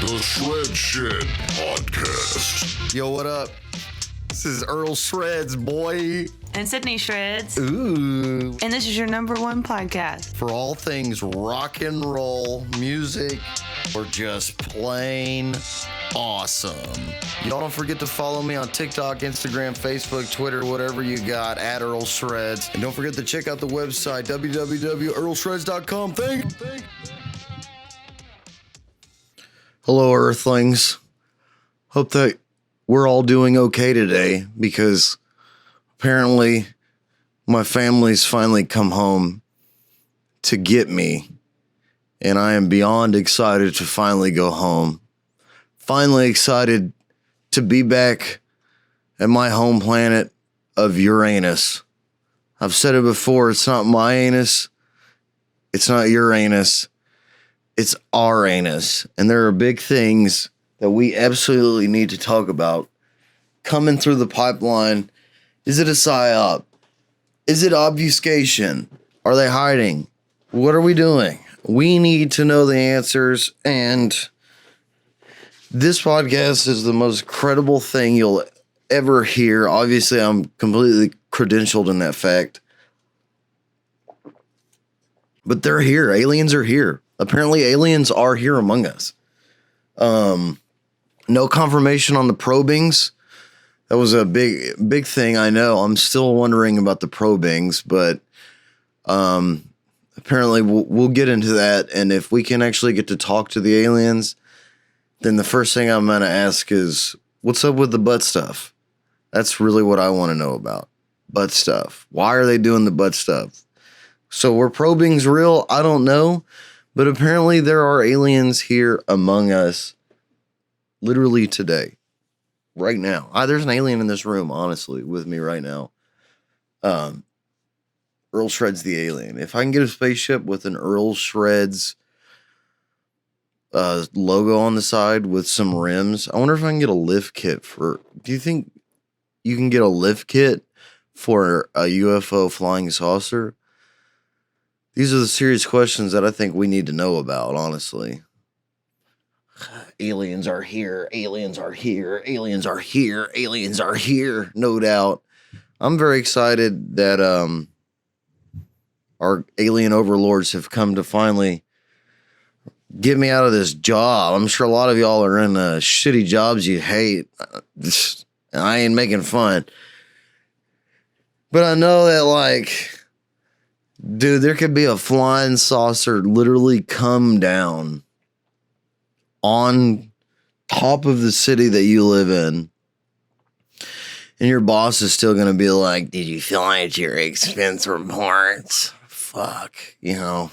The Shred Shed Podcast. Yo, what up? This is Earlshreds, boy. And Sydney Shreds. Ooh. And this is your number one podcast. For all things rock and roll, music, or just plain awesome. Y'all don't forget to follow me on TikTok, Instagram, Facebook, Twitter, whatever you got, at Earlshreds. And don't forget to check out the website, www.earlshreds.com. Thank you. Hello, Earthlings. Hope that we're all doing okay today, because apparently my family's finally come home to get me, and I am beyond excited to finally go home. Finally excited to be back at my home planet of Uranus. I've said it before, it's not my anus, it's not your anus, it's our anus. And there are big things that we absolutely need to talk about coming through the pipeline. Is it a psyop? Is it obfuscation? Are they hiding? What are we doing? We need to know the answers, and this podcast is the most credible thing you'll ever hear. Obviously, I'm completely credentialed in that fact. But they're here. Aliens are here. Apparently, aliens are here among us. No confirmation on the probings. That was a big thing, I know. I'm still wondering about the probings, but apparently we'll get into that. And if we can actually get to talk to the aliens, then the first thing I'm going to ask is, what's up with the butt stuff? That's really what I want to know about. Butt stuff. Why are they doing the butt stuff? So were probings real? I don't know. But apparently there are aliens here among us literally today. Right now. There's an alien in this room, honestly, with me right now. Earlshreds the alien. If I can get a spaceship with an Earlshreds logo on the side with some rims, I wonder if I can get a lift kit for... Do you think you can get a lift kit for a UFO flying saucer? These are the serious questions that I think we need to know about, honestly. Aliens are here. Aliens are here. Aliens are here. Aliens are here. No doubt. I'm very excited that our alien overlords have come to finally get me out of this job. I'm sure a lot of y'all are in shitty jobs you hate. I ain't making fun. But I know that, like... Dude, there could be a flying saucer literally come down on top of the city that you live in. And your boss is still going to be like, did you fill out your expense reports? Fuck, or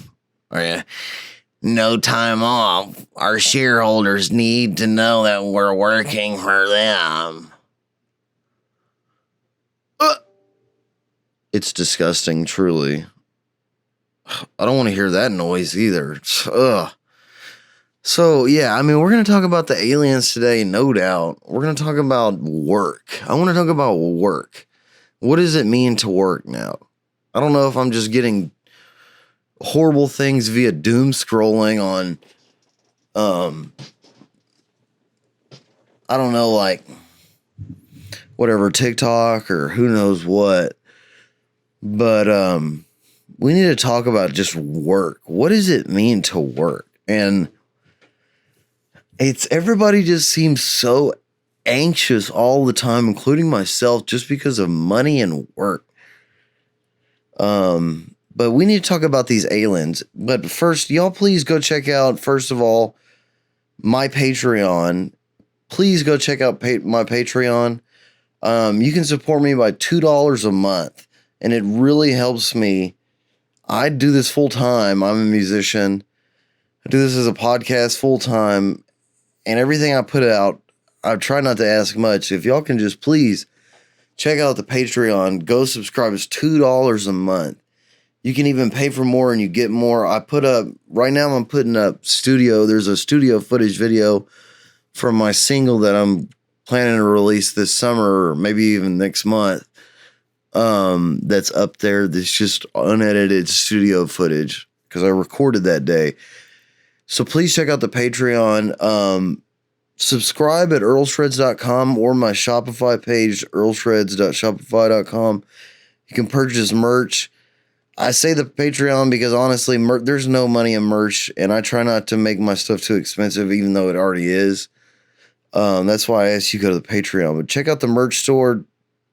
no time off. Our shareholders need to know that we're working for them. It's disgusting, truly. I don't want to hear that noise either. Ugh. So, yeah, I mean, we're going to talk about the aliens today, no doubt. We're going to talk about work. I want to talk about work. What does it mean to work now? I don't know if I'm just getting horrible things via doom scrolling on, I don't know, like, whatever, TikTok or who knows what. But, we need to talk about just work. What does it mean to work? And everybody just seems so anxious all the time, including myself, just because of money and work. But we need to talk about these aliens. But first, y'all please go check out, first of all, my Patreon. Please go check out my Patreon. You can support me by $2 a month, and it really helps me. I do this full time. I'm a musician. I do this as a podcast full time, and everything I put out, I try not to ask much. If y'all can just please check out the Patreon, go subscribe. It's $2 a month. You can even pay for more and you get more. Right now I'm putting up there's a studio footage video from my single that I'm planning to release this summer, or maybe even next month. That's up there. That's just unedited studio footage because I recorded that day. So please check out the Patreon. Subscribe at earlshreds.com or my Shopify page, earlshreds.shopify.com. You can purchase merch. I say the Patreon because honestly, there's no money in merch, and I try not to make my stuff too expensive, even though it already is. That's why I asked you to go to the Patreon. But check out the merch store.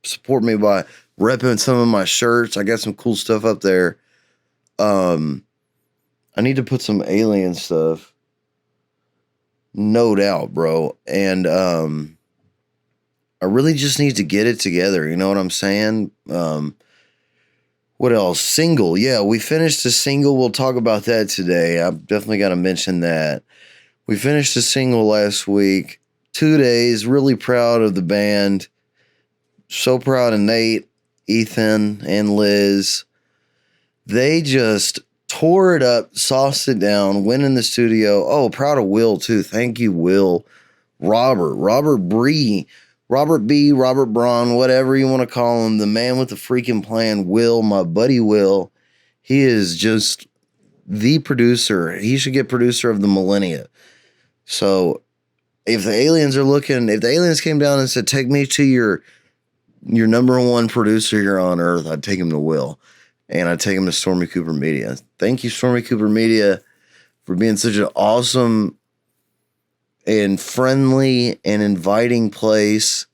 Support me by repping some of my shirts. I got some cool stuff up there. I need to put some alien stuff. No doubt, bro. And I really just need to get it together. You know what I'm saying? What else? Single. Yeah, we finished the single. We'll talk about that today. I've definitely got to mention that. We finished the single last week. 2 days. Really proud of the band. So proud of Nate, Ethan, and Liz. They just tore it up, sauced it down, went in the studio. Oh, proud of Will, too. Thank you, Will. Robert B., Robert Braun, whatever you want to call him, the man with the freaking plan, Will, my buddy Will. He is just the producer. He should get producer of the millennia. So if the aliens came down and said, take me to your number one producer here on earth, I'd take him to Will. And I'd take him to Stormy Cooper Media. Thank you, Stormy Cooper Media, for being such an awesome and friendly and inviting place.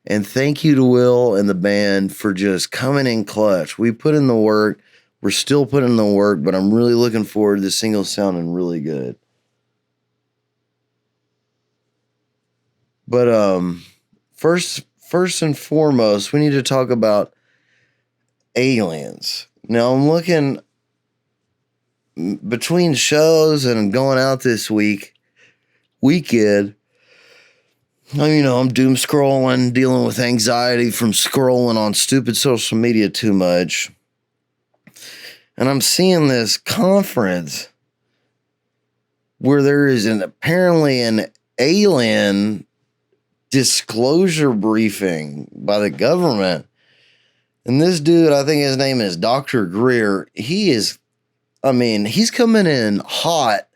And thank you to Will and the band for just coming in clutch. We put in the work. We're still putting in the work, but I'm really looking forward to the single sounding really good. But first and foremost, we need to talk about aliens. Now I'm looking between shows and going out this weekend. I'm doom scrolling, dealing with anxiety from scrolling on stupid social media too much. And I'm seeing this conference where there is apparently an alien disclosure briefing by the government. And this dude, I think his name is Dr. Greer. He's coming in hot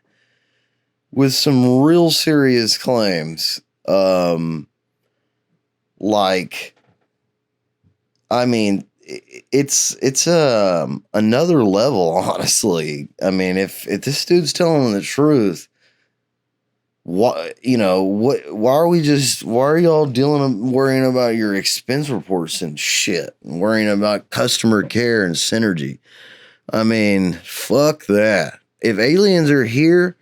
with some real serious claims. It's another level, honestly. I mean, if this dude's telling the truth, why are y'all worrying about your expense reports and shit and worrying about customer care and synergy? I mean, fuck that. If aliens are here,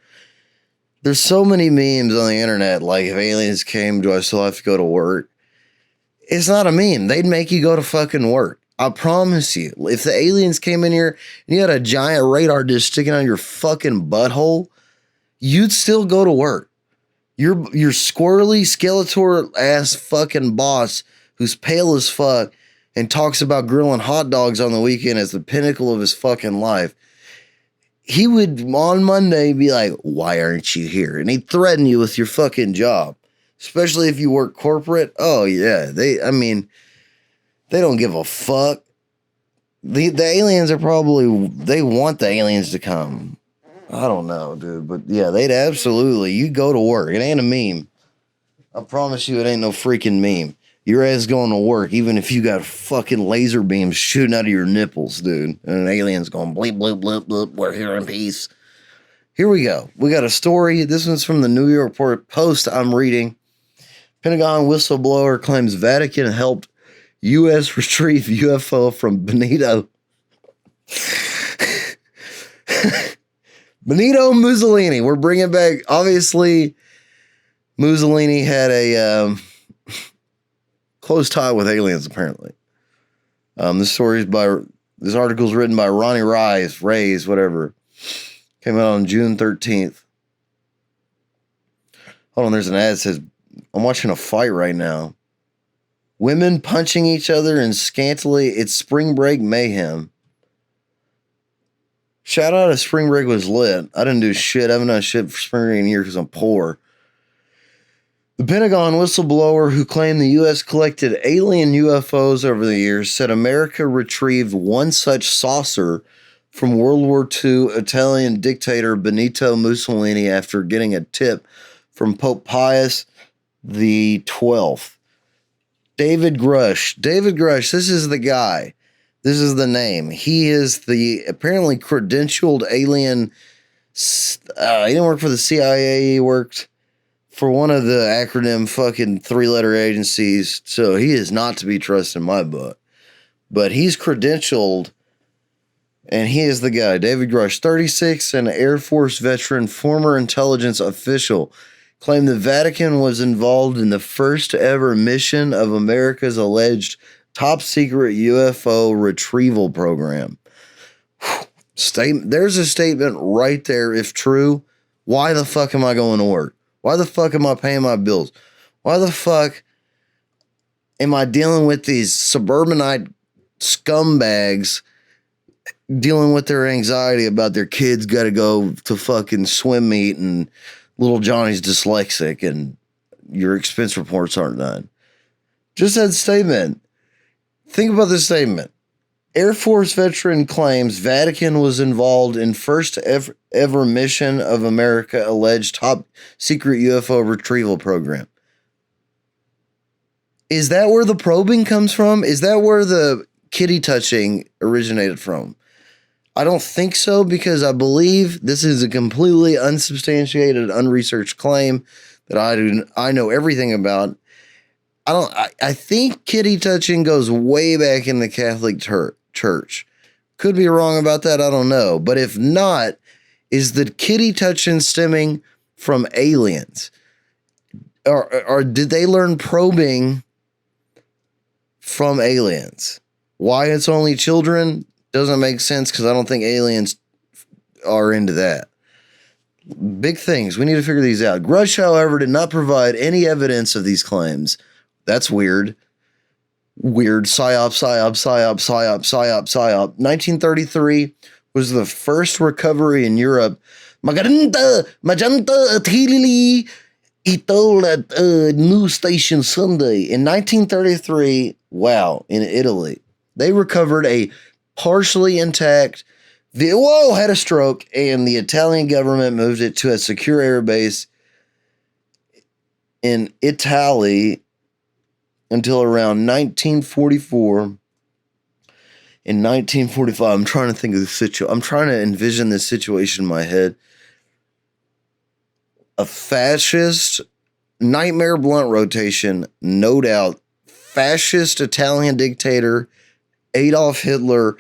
there's so many memes on the internet. Like, if aliens came, do I still have to go to work? It's not a meme. They'd make you go to fucking work. I promise you. If the aliens came in here and you had a giant radar dish sticking out your fucking butthole, you'd still go to work. Your squirrely Skeletor ass fucking boss who's pale as fuck and talks about grilling hot dogs on the weekend as the pinnacle of his fucking life. He would on Monday be like, why aren't you here? And he'd threaten you with your fucking job, especially if you work corporate. Oh yeah. They don't give a fuck. The aliens are they want the aliens to come. I don't know, dude, but yeah, you go to work. It ain't a meme. I promise you it ain't no freaking meme. Your ass going to work, even if you got fucking laser beams shooting out of your nipples, dude. And an alien's going bleep, bloop, bloop, bloop. We're here in peace. Here we go. We got a story. This one's from the New York Post I'm reading. Pentagon whistleblower claims Vatican helped U.S. retrieve UFO from Benito. Benito Mussolini. We're bringing back, obviously, Mussolini had a close tie with aliens, apparently. This article's written by Ronnie Rays, whatever. Came out on June 13th. Hold on, there's an ad that says, I'm watching a fight right now. Women punching each other and it's spring break mayhem. Shout out to spring break was lit. I didn't do shit. I haven't done shit for spring break in a year because I'm poor. The Pentagon whistleblower who claimed the U.S. collected alien UFOs over the years said America retrieved one such saucer from World War II Italian dictator Benito Mussolini after getting a tip from Pope Pius the 12th. David Grush. David Grush, this is the guy. This is the name. He is the apparently credentialed alien. He didn't work for the CIA. He worked for one of the acronym fucking 3-letter agencies. So he is not to be trusted in my book. But he's credentialed, and he is the guy. David Grush, 36, an Air Force veteran, former intelligence official, claimed the Vatican was involved in the first ever mission of America's alleged top secret UFO retrieval program. There's a statement right there. If true, why the fuck am I going to work? Why the fuck am I paying my bills? Why the fuck am I dealing with these suburbanite scumbags dealing with their anxiety about their kids got to go to fucking swim meet and little Johnny's dyslexic and your expense reports aren't done? Just that statement. Think about this statement. Air Force veteran claims Vatican was involved in first ever mission of America alleged top secret UFO retrieval program. Is that where the probing comes from? Is that where the kitty touching originated from? I don't think so, because I believe this is a completely unsubstantiated, unresearched claim that I know everything about. I think kitty touching goes way back in the Catholic Church. Could be wrong about that. I don't know. But if not, is the kitty touching stemming from aliens? Or did they learn probing from aliens? Why it's only children doesn't make sense, because I don't think aliens are into that. Big things. We need to figure these out. Grush, however, did not provide any evidence of these claims. That's weird. Weird. Psyop. 1933 was the first recovery in Europe. Magenta, Tilly, he told at News Station Sunday. In 1933, wow, in Italy, they recovered a partially intact, had a stroke, and the Italian government moved it to a secure air base in Italy until around 1944. In 1945, I'm trying to think of the situation. I'm trying to envision this situation in my head. A fascist nightmare blunt rotation, no doubt. Fascist Italian dictator Adolf Hitler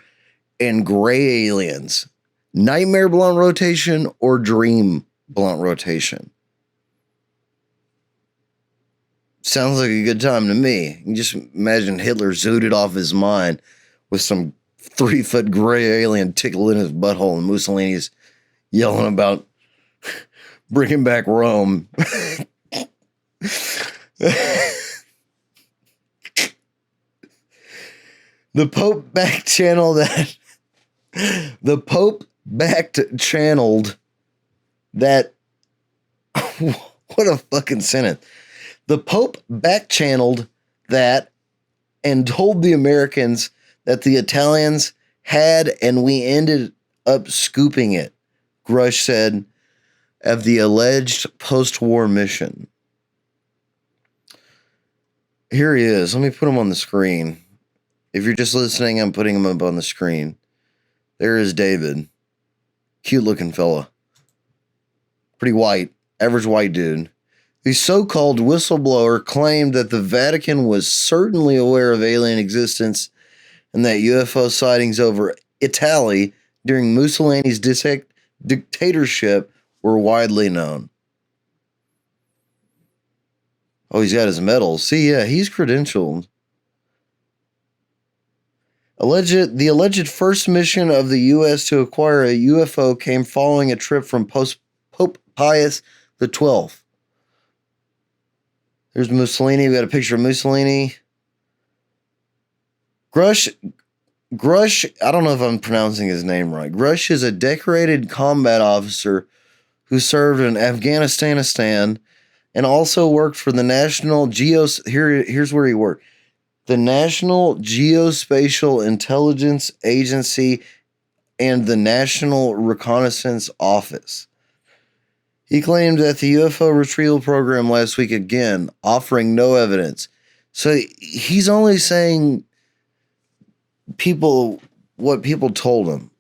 and gray aliens. Nightmare blunt rotation or dream blunt rotation? Sounds like a good time to me. You just imagine Hitler zooted off his mind with some 3-foot gray alien tickling his butthole, and Mussolini's yelling about bringing back Rome. The Pope back channeled that. The Pope back channeled that. What a fucking sentence. The Pope back channeled that and told the Americans that the Italians had, and we ended up scooping it, Grush said of the alleged post-war mission. Here he is. Let me put him on the screen. If you're just listening, I'm putting him up on the screen. There is David. Cute looking fella. Pretty white. Average white dude. The so-called whistleblower claimed that the Vatican was certainly aware of alien existence and that UFO sightings over Italy during Mussolini's dictatorship were widely known. Oh, he's got his medals. See, yeah, he's credentialed. The alleged first mission of the U.S. to acquire a UFO came following a trip from Pope Pius the 12th. There's Mussolini. We got a picture of Mussolini. Grush, I don't know if I'm pronouncing his name right. Grush is a decorated combat officer who served in Afghanistan and also worked for the National Here's where he worked. The National Geospatial Intelligence Agency and the National Reconnaissance Office. He claimed that the UFO retrieval program last week again, offering no evidence. So he's only saying what people told him.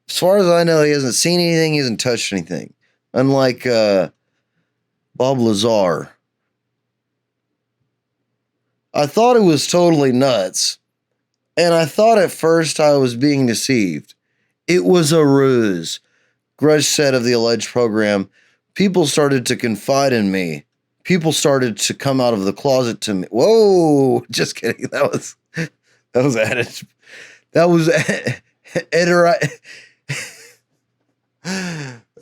As far as I know, he hasn't seen anything, he hasn't touched anything. Unlike Bob Lazar. I thought it was totally nuts. And I thought at first I was being deceived. It was a ruse. Grush said of the alleged program, people started to confide in me. People started to come out of the closet to me. Whoa, just kidding. That was added. That was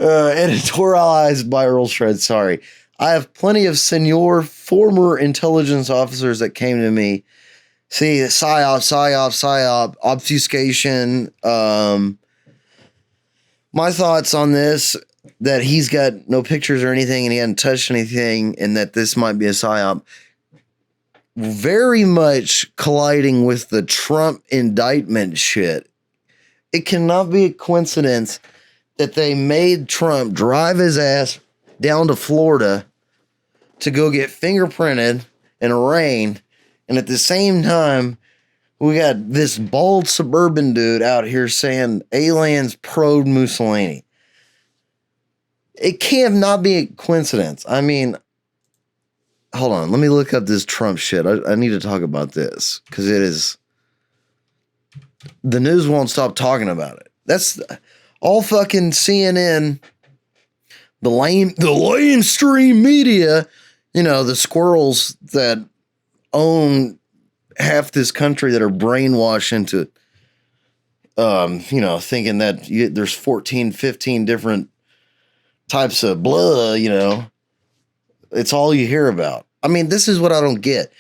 editorialized by Earlshreds. Sorry. I have plenty of senior former intelligence officers that came to me. See, psyop, obfuscation. My thoughts on this, that he's got no pictures or anything and he hadn't touched anything and that this might be a psyop, very much colliding with the Trump indictment shit. It cannot be a coincidence that they made Trump drive his ass down to Florida to go get fingerprinted and arraigned, and at the same time, we got this bald suburban dude out here saying aliens probed Mussolini. It can't not be a coincidence. I mean, hold on. Let me look up this Trump shit. I need to talk about this because it is. The news won't stop talking about it. That's all fucking CNN, the lamestream media, you know, the squirrels that own half this country that are brainwashed into, thinking that there's 14, 15 different types of blah, it's all you hear about. I mean, this is what I don't get.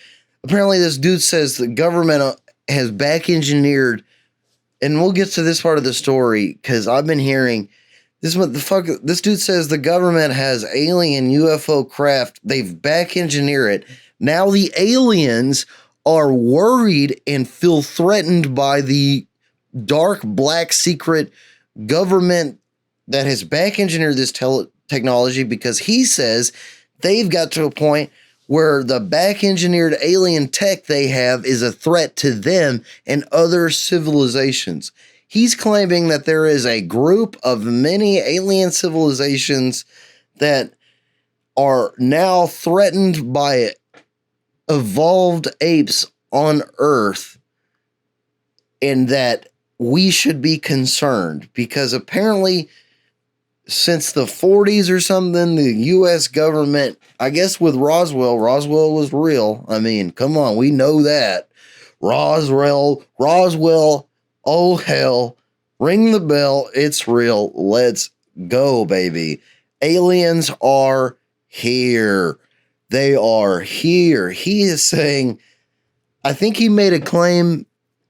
Apparently this dude says the government has back engineered, and we'll get to this part of the story because I've been hearing this. What the fuck? This dude says the government has alien UFO craft. They've back engineered it. Now the aliens are worried and feel threatened by the dark, black, secret government that has back engineered this technology because he says they've got to a point where the back engineered alien tech they have is a threat to them and other civilizations. He's claiming that there is a group of many alien civilizations that are now threatened by evolved apes on Earth, and that we should be concerned because apparently since the 40s or something, the U.S. government, I guess with Roswell was real. I mean, come on, we know that. Roswell, oh hell, ring the bell, it's real. Let's go, baby. Aliens are here. They are here. He is saying, I think he made a claim,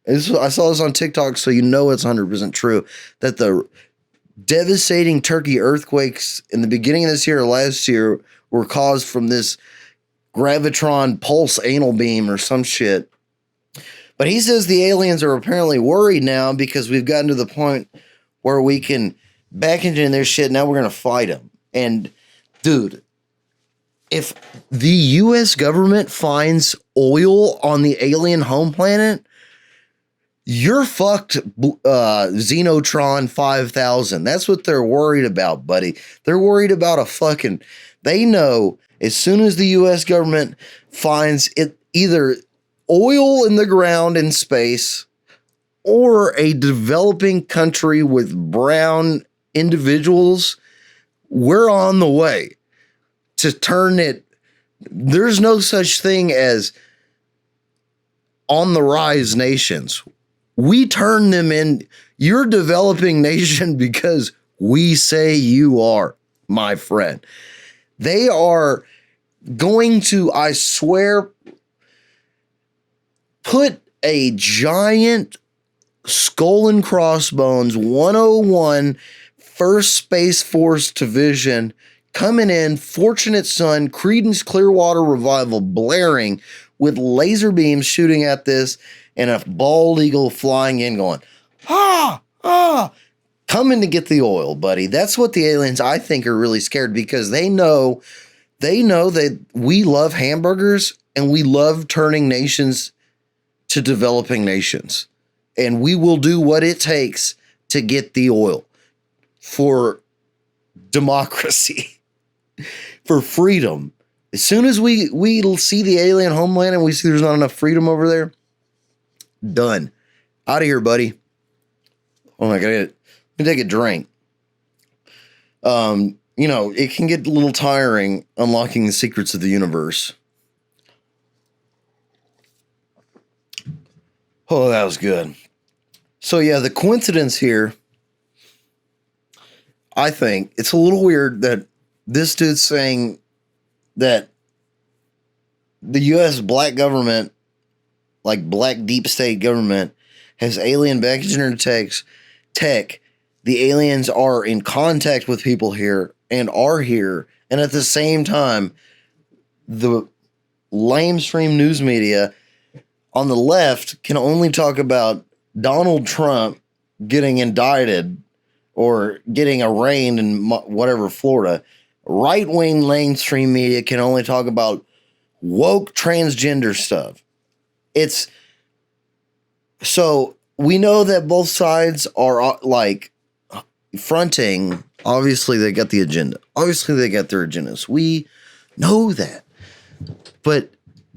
I saw this on TikTok, so you know it's 100% true, that the devastating Turkey earthquakes in the beginning of this year or last year were caused from this gravitron pulse anal beam or some shit. But he says the aliens are apparently worried now because we've gotten to the point where we can back into their shit. Now we're going to fight them. And dude, if the U.S. government finds oil on the alien home planet, you're fucked, Xenotron 5000. That's what they're worried about, buddy. They're worried about they know as soon as the U.S. government finds it either oil in the ground in space or a developing country with brown individuals, we're on the way to turn it. There's no such thing as on the rise nations. We turn them in. You're a developing nation because we say you are, my friend. They are going to, I swear, put a giant Skull and Crossbones 101 1st Space Force Division coming in, Fortunate Son, Creedence Clearwater Revival blaring with laser beams shooting at this, and a bald eagle flying in going, coming to get the oil, buddy. That's what the aliens, I think, are really scared because they know that we love hamburgers and we love turning nations to developing nations. And we will do what it takes to get the oil for democracy, for freedom. As soon as we see the alien homeland and we see there's not enough freedom over there, done. Out of here, buddy. Oh my God. Let me take a drink. It can get a little tiring unlocking the secrets of the universe. Oh, that was good. So yeah, the coincidence here, I think it's a little weird that this dude's saying that the U.S. black government, like black deep state government, has alien background tech. The aliens are in contact with people here and are here. And at the same time, the lamestream news media on the left can only talk about Donald Trump getting indicted or getting arraigned in whatever, Florida. Right-wing mainstream media can only talk about woke transgender stuff. So we know that both sides are like fronting. Obviously, they got the agenda. Obviously, they got their agendas. We know that. But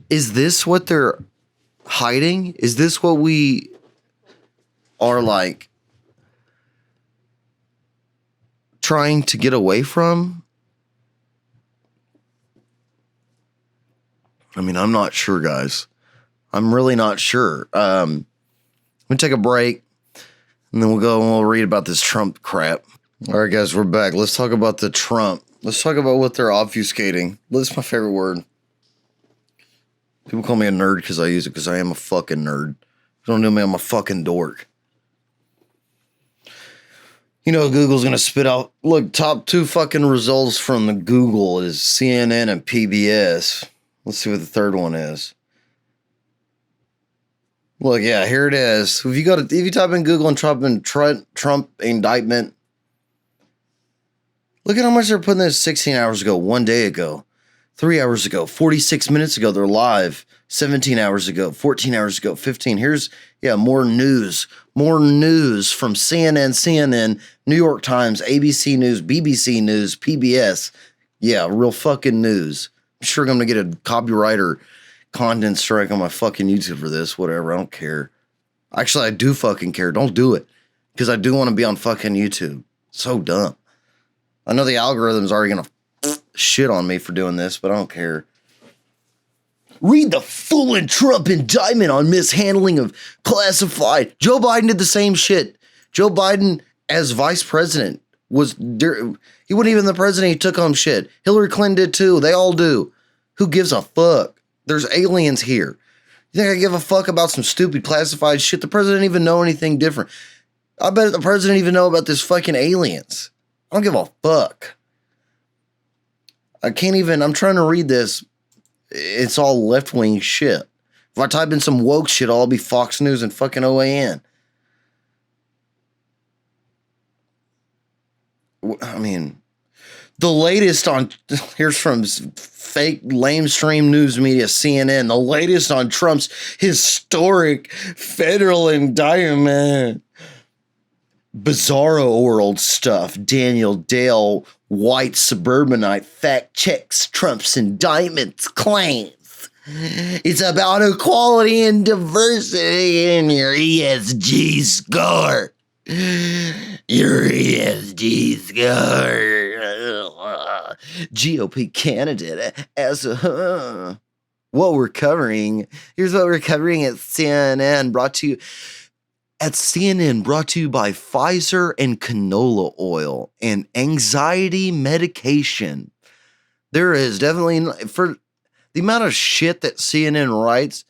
is this what they're hiding? Is this what we are like trying to get away from? I mean, I'm not sure, guys. I'm really not sure. Let me take a break, and then we'll go and we'll read about this Trump crap. All right, guys, we're back. Let's talk about the Trump. Let's talk about what they're obfuscating. That's my favorite word. People call me a nerd because I use it because I am a fucking nerd. If you don't know me, I'm a fucking dork. Google's going to spit out, look, top 2 fucking results from the Google is CNN and PBS. Let's see what the third one is. Look, yeah, here it is. If you type in Google and Trump indictment, look at how much they're putting this 16 hours ago, 1 day ago, 3 hours ago, 46 minutes ago, they're live, 17 hours ago, 14 hours ago, 15. Here's, more news from CNN, New York Times, ABC News, BBC News, PBS. Yeah, real fucking news. I'm sure I'm going to get a copyright or content strike on my fucking YouTube for this, whatever. I don't care. Actually, I do fucking care. Don't do it. Because I do want to be on fucking YouTube. So dumb. I know the algorithm's already going to shit on me for doing this, but I don't care. Read the full Trump indictment on mishandling of classified. Joe Biden did the same shit. Joe Biden, as vice president, he wasn't even the president. He took home shit. Hillary Clinton did too. They all do. Who gives a fuck? There's aliens here. You think I give a fuck about some stupid classified shit? The president didn't even know anything different. I bet the president didn't even know about this fucking aliens. I don't give a fuck. I'm trying to read this. It's all left-wing shit. If I type in some woke shit, I'll be Fox News and fucking OAN. I mean, the latest on, here's from fake lamestream news media, CNN, the latest on Trump's historic federal indictment. Bizarro world stuff. Daniel Dale, white suburbanite, fact checks Trump's indictments claims. It's about equality and diversity in your ESG score. Your ESG score. GOP candidate as what we're covering. Here's what we're covering at CNN, brought to you by Pfizer and canola oil and anxiety medication. There is definitely, for the amount of shit that CNN writes,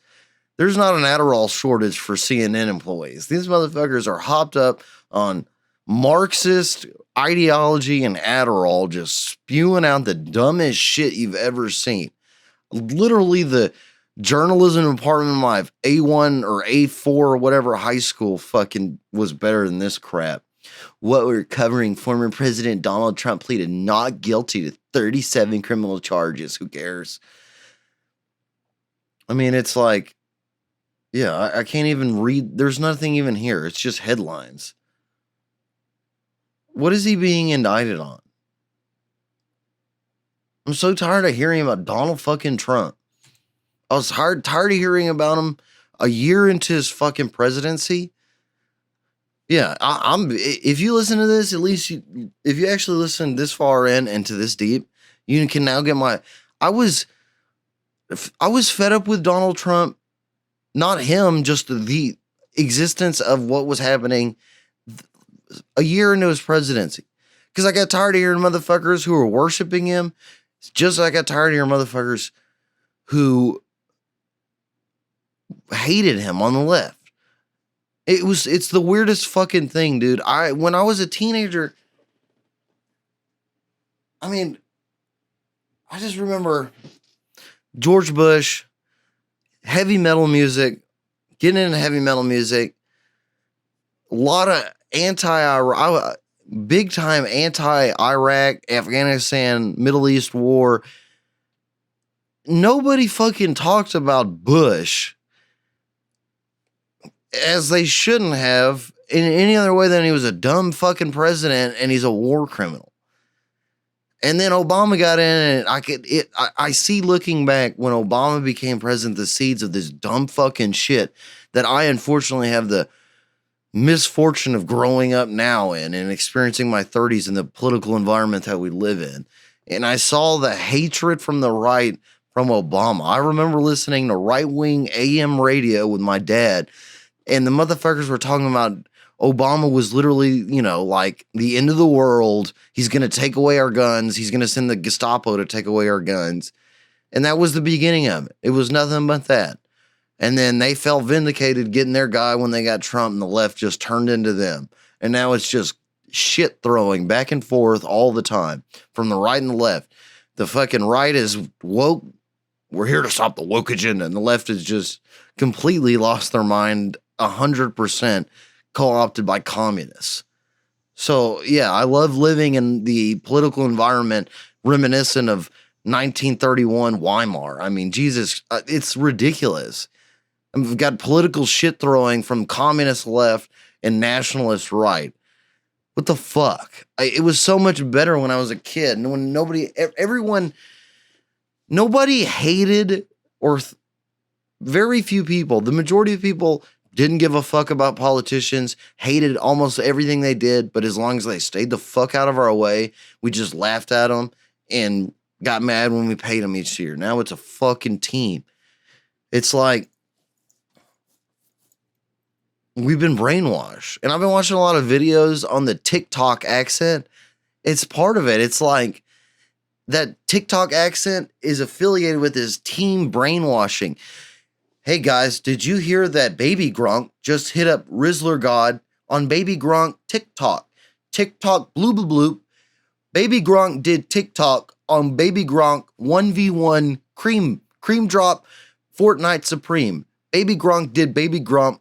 there's not an Adderall shortage for CNN employees. These motherfuckers are hopped up on Marxist ideology and Adderall, just spewing out the dumbest shit you've ever seen. Literally the journalism department of my A1 or A4 or whatever high school fucking was better than this crap. What we're covering, former President Donald Trump pleaded not guilty to 37 criminal charges. Who cares? I mean, it's like, yeah, I can't even read. There's nothing even here. It's just headlines. What is he being indicted on? I'm so tired of hearing about Donald fucking Trump. I was tired of hearing about him a year into his fucking presidency. Yeah, I'm. If you listen to this, at least if you actually listen this far in and to this deep, you can now get my. I was fed up with Donald Trump, not him, just the existence of what was happening a year into his presidency. Because I got tired of hearing motherfuckers who were worshiping him. Just like I got tired of hearing motherfuckers who hated him on the left. It's the weirdest fucking thing, dude. When I was a teenager, I mean, I just remember George Bush, heavy metal music, getting into heavy metal music, a lot of big time anti-Iraq, Afghanistan, Middle East war. Nobody fucking talked about Bush as they shouldn't have in any other way than he was a dumb fucking president and he's a war criminal. And then Obama got in, and I see looking back when Obama became president, the seeds of this dumb fucking shit that I unfortunately have the misfortune of growing up now in and experiencing my 30s in the political environment that we live in. And I saw the hatred from the right from Obama. I remember listening to right-wing AM radio with my dad, and the motherfuckers were talking about Obama was literally, like the end of the world. He's going to take away our guns. He's going to send the Gestapo to take away our guns. And that was the beginning of it. It was nothing but that. And then they felt vindicated getting their guy when they got Trump, and the left just turned into them. And now it's just shit throwing back and forth all the time from the right and the left. The fucking right is woke. We're here to stop the woke agenda. And the left has just completely lost their mind 100%. Co-opted by communists. So, yeah, I love living in the political environment reminiscent of 1931 Weimar. I mean, Jesus, it's ridiculous. And we've got political shit throwing from communist left and nationalist right. What the fuck? It was so much better when I was a kid. And when nobody hated, or very few people, the majority of people didn't give a fuck about politicians, hated almost everything they did, but as long as they stayed the fuck out of our way, we just laughed at them and got mad when we paid them each year. Now it's a fucking team. It's like we've been brainwashed. And I've been watching a lot of videos on the TikTok accent. It's part of it. It's like that TikTok accent is affiliated with this team brainwashing. Hey guys, did you hear that Baby Gronk just hit up Rizzler God on Baby Gronk TikTok? TikTok bloop bloop bloop. Baby Gronk did TikTok on Baby Gronk 1v1 cream drop Fortnite Supreme. Baby Gronk did Baby Gronk.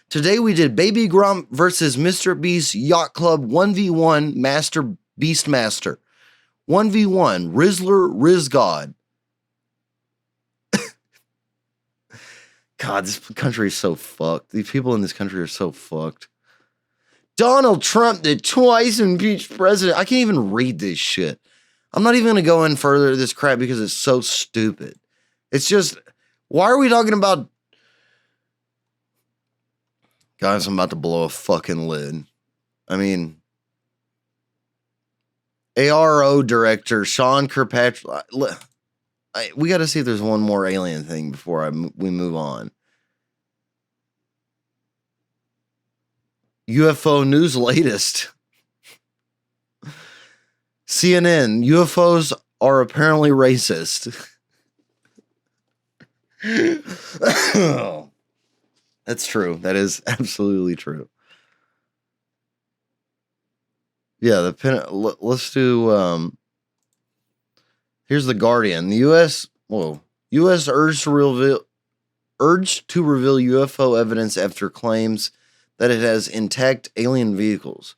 Today we did Baby Gronk versus Mr. Beast Yacht Club 1v1 Master Beastmaster. 1v1 Rizzler Riz God. God, this country is so fucked. These people in this country are so fucked. Donald Trump did twice impeached president. I can't even read this shit. I'm not even going to go in further to this crap because it's so stupid. It's just, why are we talking about... Guys, I'm about to blow a fucking lid. I mean, ARO director Sean Kirkpatrick... we got to see if there's one more alien thing before we move on. UFO news latest. CNN, UFOs are apparently racist. That's true. That is absolutely true. Yeah, let's do... Here's the Guardian. The U.S. urged to reveal UFO evidence after claims that it has intact alien vehicles.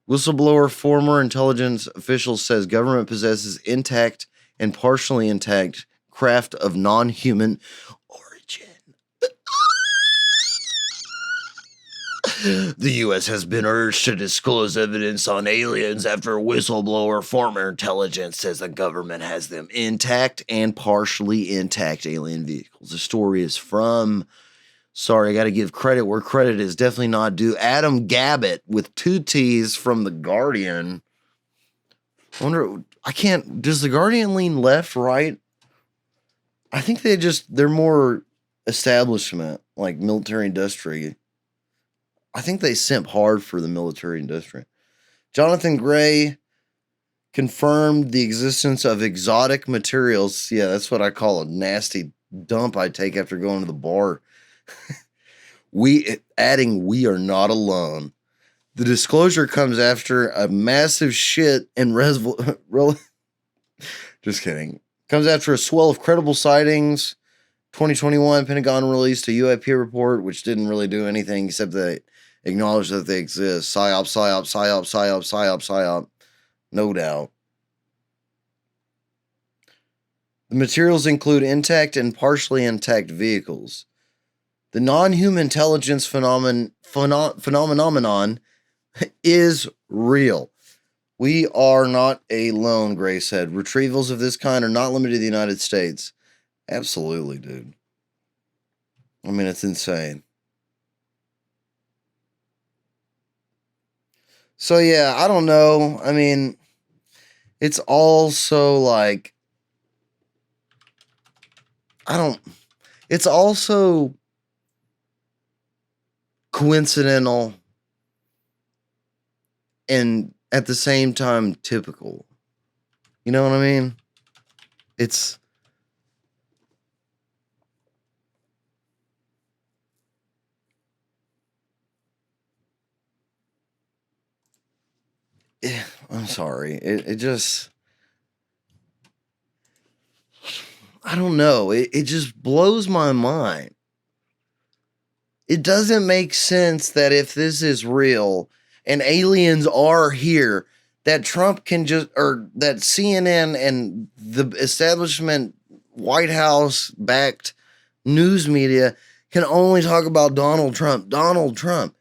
Whistleblower former intelligence official says government possesses intact and partially intact craft of non-human origin. The U.S. has been urged to disclose evidence on aliens after a whistleblower former intelligence says the government has them intact and partially intact alien vehicles. The story is from, sorry, I got to give credit where credit is definitely not due, Adam Gabbett with 2 T's from The Guardian. I wonder, does The Guardian lean left, right? I think they're more establishment, like military industry. I think they simp hard for the military industry. Jonathan Gray confirmed the existence of exotic materials. Yeah, that's what I call a nasty dump I take after going to the bar. We are not alone. The disclosure comes after a massive shit and just kidding. Comes after a swell of credible sightings. 2021, Pentagon released a UAP report, which didn't really do anything except they acknowledge that they exist. PSYOP, PSYOP, PSYOP, PSYOP, PSYOP, PSYOP. No doubt. The materials include intact and partially intact vehicles. The non-human intelligence phenomenon is real. We are not alone, Gray said. Retrievals of this kind are not limited to the United States. Absolutely, dude. I mean, it's insane. So, yeah, I don't know. I mean, it's also like, it's also coincidental and at the same time typical. You know what I mean? I'm sorry. It just, I don't know. It just blows my mind. It doesn't make sense that if this is real and aliens are here, that Trump can just, or that CNN and the establishment White House backed news media can only talk about Donald Trump. Donald Trump.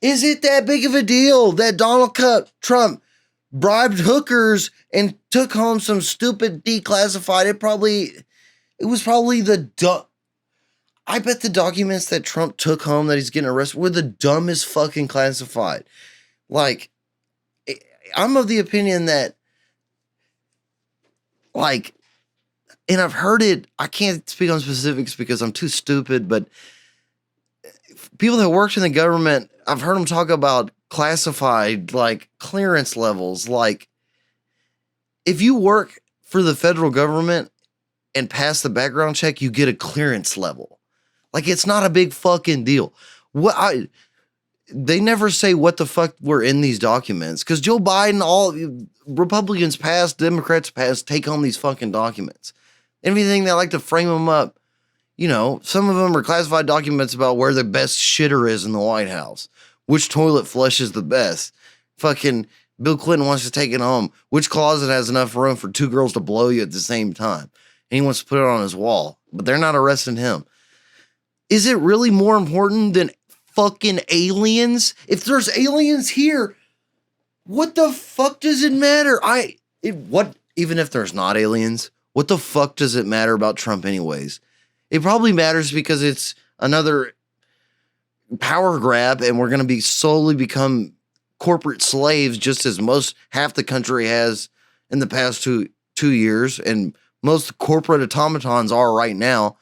Is it that big of a deal that Donald Trump bribed hookers and took home some stupid declassified? It was probably I bet the documents that Trump took home that he's getting arrested were the dumbest fucking classified. Like, I'm of the opinion that, like, and I've heard it, I can't speak on specifics because I'm too stupid, but people that worked in the government, I've heard them talk about classified, like, clearance levels. Like, if you work for the federal government and pass the background check, you get a clearance level. Like, it's not a big fucking deal. They never say what the fuck were in these documents, because Joe Biden, all Republicans pass, Democrats pass, take home these fucking documents. Everything they like to frame them up. You know, some of them are classified documents about where the best shitter is in the White House. Which toilet flushes the best. Fucking Bill Clinton wants to take it home. Which closet has enough room for 2 girls to blow you at the same time? And he wants to put it on his wall. But they're not arresting him. Is it really more important than fucking aliens? If there's aliens here, what the fuck does it matter? Even if there's not aliens, what the fuck does it matter about Trump anyways? It probably matters because it's another power grab and we're going to be slowly become corporate slaves, just as half the country has in the past two years, and most corporate automatons are right now.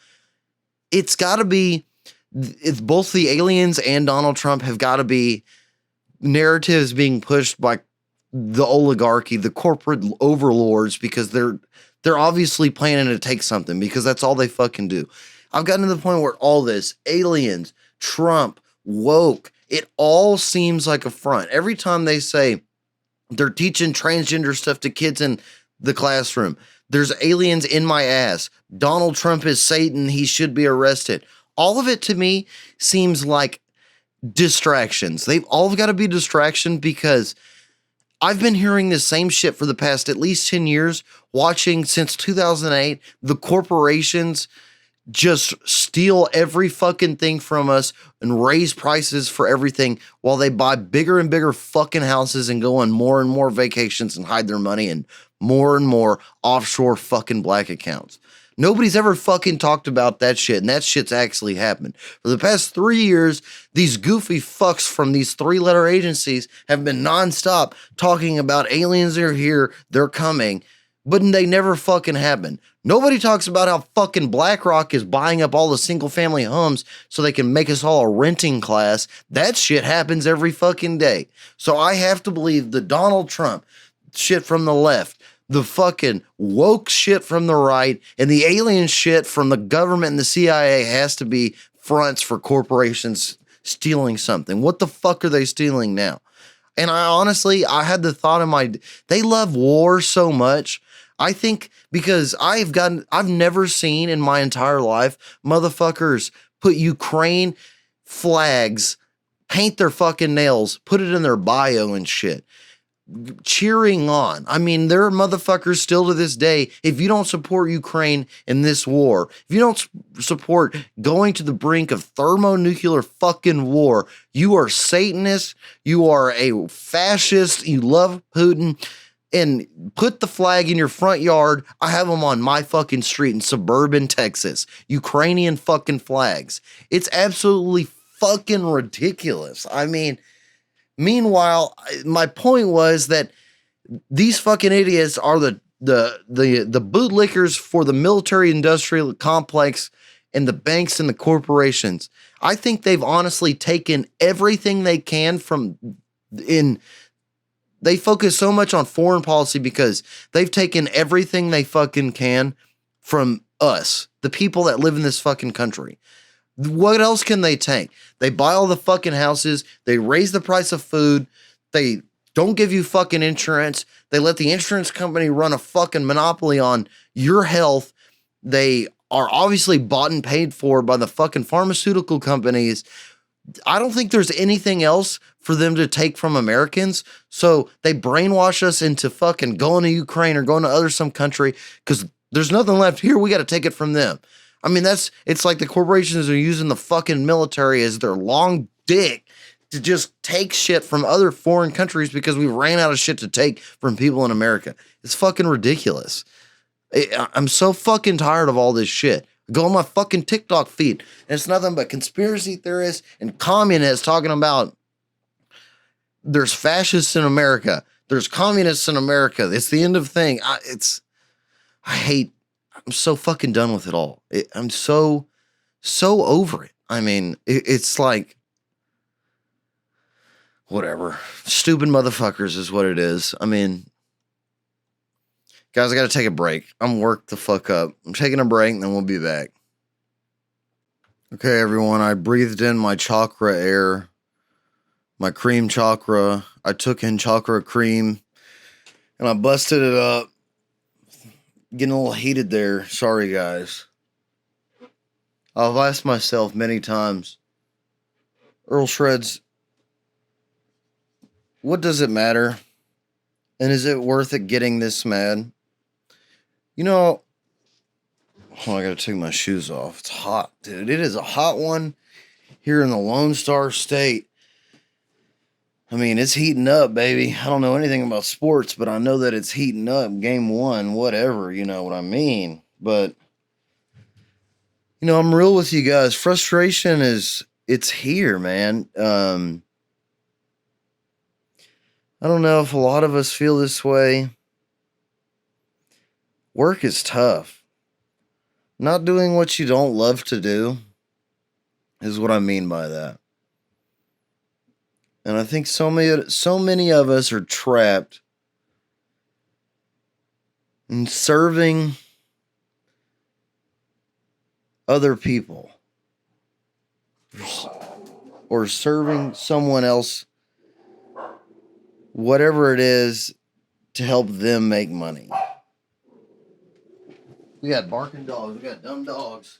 It's got to be, it's both the aliens and Donald Trump have got to be narratives being pushed by the oligarchy, the corporate overlords, because they're obviously planning to take something, because that's all they fucking do. I've gotten to the point where all this, aliens, Trump, woke, it all seems like a front. Every time they say they're teaching transgender stuff to kids in the classroom, there's aliens in my ass, Donald Trump is Satan, he should be arrested. All of it to me seems like distractions. They've all got to be distraction because I've been hearing the same shit for the past at least 10 years, watching since 2008, the corporations just steal every fucking thing from us and raise prices for everything while they buy bigger and bigger fucking houses and go on more and more vacations and hide their money in more and more offshore fucking black accounts. Nobody's ever fucking talked about that shit, and that shit's actually happened. For the past 3 years, these goofy fucks from these 3-letter agencies have been nonstop talking about aliens are here, they're coming, but they never fucking happen. Nobody talks about how fucking BlackRock is buying up all the single-family homes so they can make us all a renting class. That shit happens every fucking day. So I have to believe the Donald Trump shit from the left, the fucking woke shit from the right, and the alien shit from the government and the CIA has to be fronts for corporations stealing something. What the fuck are they stealing now? And I had the thought in they love war so much. I think because I've never seen in my entire life motherfuckers put Ukraine flags, paint their fucking nails, put it in their bio and shit. Cheering on. I mean, there are motherfuckers still to this day. If you don't support Ukraine in this war, if you don't support going to the brink of thermonuclear fucking war, you are Satanist, you are a fascist, you love Putin, and put the flag in your front yard. I have them on my fucking street in suburban Texas. Ukrainian fucking flags. It's absolutely fucking ridiculous. I mean, meanwhile, my point was that these fucking idiots are the bootlickers for the military industrial complex and the banks and the corporations. I think they've honestly taken everything they can they focus so much on foreign policy because they've taken everything they fucking can from us, the people that live in this fucking country. What else can they take? They buy all the fucking houses. They raise the price of food. They don't give you fucking insurance. They let the insurance company run a fucking monopoly on your health. They are obviously bought and paid for by the fucking pharmaceutical companies. I don't think there's anything else for them to take from Americans. So they brainwash us into fucking going to Ukraine or going to some country because there's nothing left here. We got to take it from them. I mean, it's like the corporations are using the fucking military as their long dick to just take shit from other foreign countries because we ran out of shit to take from people in America. It's fucking ridiculous. I'm so fucking tired of all this shit. Go on my fucking TikTok feed, and it's nothing but conspiracy theorists and communists talking about there's fascists in America. There's communists in America. It's the end of thing. I'm so fucking done with it all. I'm so over it. I mean, it's like, whatever. Stupid motherfuckers is what it is. I mean, guys, I got to take a break. I'm worked the fuck up. I'm taking a break, and then we'll be back. Okay, everyone, I breathed in my chakra air, my cream chakra. I took in chakra cream, and I busted it up. Getting a little heated there. Sorry, guys. I've asked myself many times, Earlshreds, what does it matter? And is it worth it getting this mad? You know, I gotta take my shoes off. It's hot, dude. It is a hot one here in the Lone Star State. I mean, it's heating up, baby. I don't know anything about sports, but I know that it's heating up. Game 1, whatever, you know what I mean. But, I'm real with you guys. Frustration it's here, man. I don't know if a lot of us feel this way. Work is tough. Not doing what you don't love to do is what I mean by that. And I think so many of us are trapped in serving other people or serving someone else, whatever it is, to help them make money. We got barking dogs. We got dumb dogs.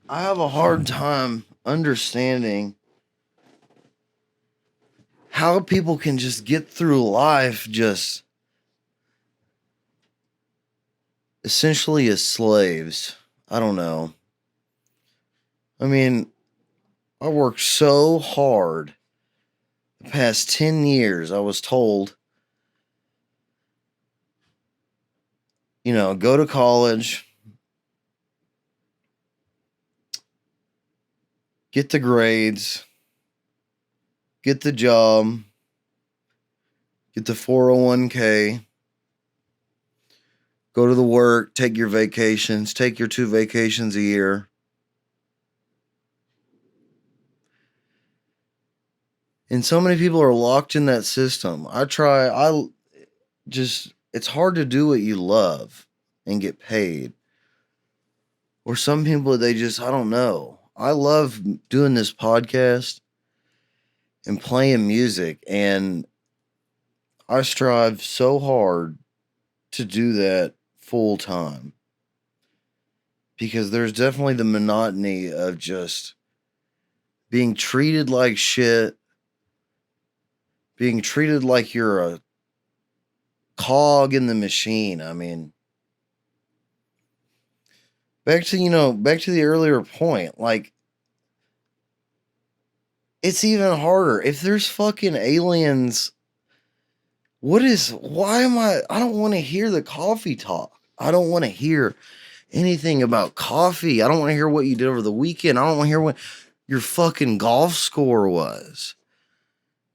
I have a hard time understanding how people can just get through life just essentially as slaves. I don't know. I mean, I worked so hard the past 10 years. I was told, go to college, get the grades, get the job, get the 401k, go to the work, take your vacations, take your 2 vacations a year. And so many people are locked in that system. It's hard to do what you love and get paid. Or some people, I don't know. I love doing this podcast and playing music, and I strive so hard to do that full time because there's definitely the monotony of just being treated like shit, being treated like you're a cog in the machine. I mean, back to the earlier point, like, it's even harder if there's fucking aliens. I don't want to hear the coffee talk. I don't want to hear anything about coffee. I don't want to hear what you did over the weekend. I don't want to hear what your fucking golf score was.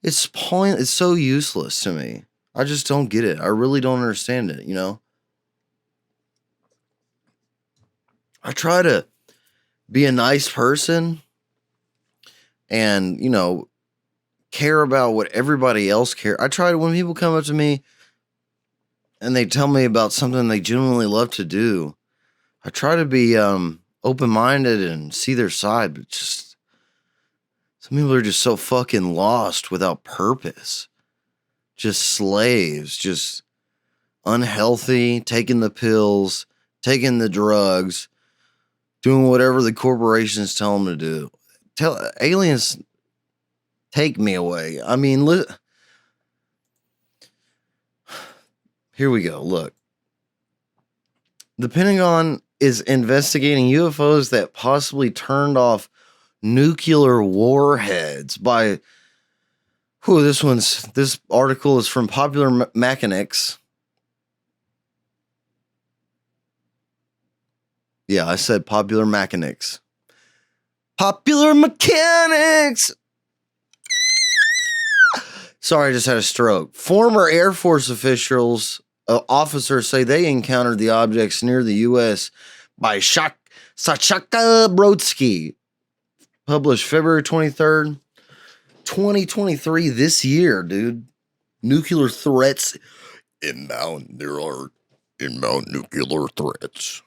It's so useless to me. I just don't get it. I really don't understand it, I try to be a nice person and, care about what everybody else cares. I try to, when people come up to me and they tell me about something they genuinely love to do, I try to be open-minded and see their side, but just some people are just so fucking lost without purpose. Just slaves, just unhealthy, taking the pills, taking the drugs, doing whatever the corporations tell them to do. Aliens take me away. I mean, here we go. Look. The Pentagon is investigating UFOs that possibly turned off nuclear warheads by this article is from Popular Mechanics. Yeah, I said Popular Mechanics. Popular Mechanics! Sorry, I just had a stroke. Former Air Force officials, officers say they encountered the objects near the U.S. by Sachaka Brodsky. Published February 23rd, 2023, this year, dude. Nuclear threats inbound. There are inbound nuclear threats.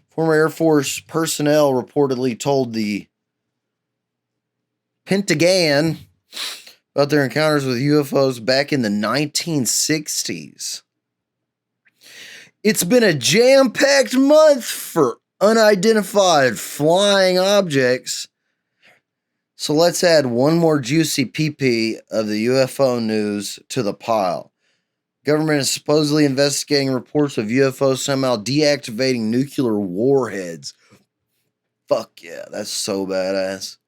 Former Air Force personnel reportedly told the Pentagon about their encounters with UFOs back in the 1960s. It's been a jam-packed month for unidentified flying objects. So let's add one more juicy PP of the UFO news to the pile. Government is supposedly investigating reports of UFOs somehow deactivating nuclear warheads. Fuck yeah, that's so badass.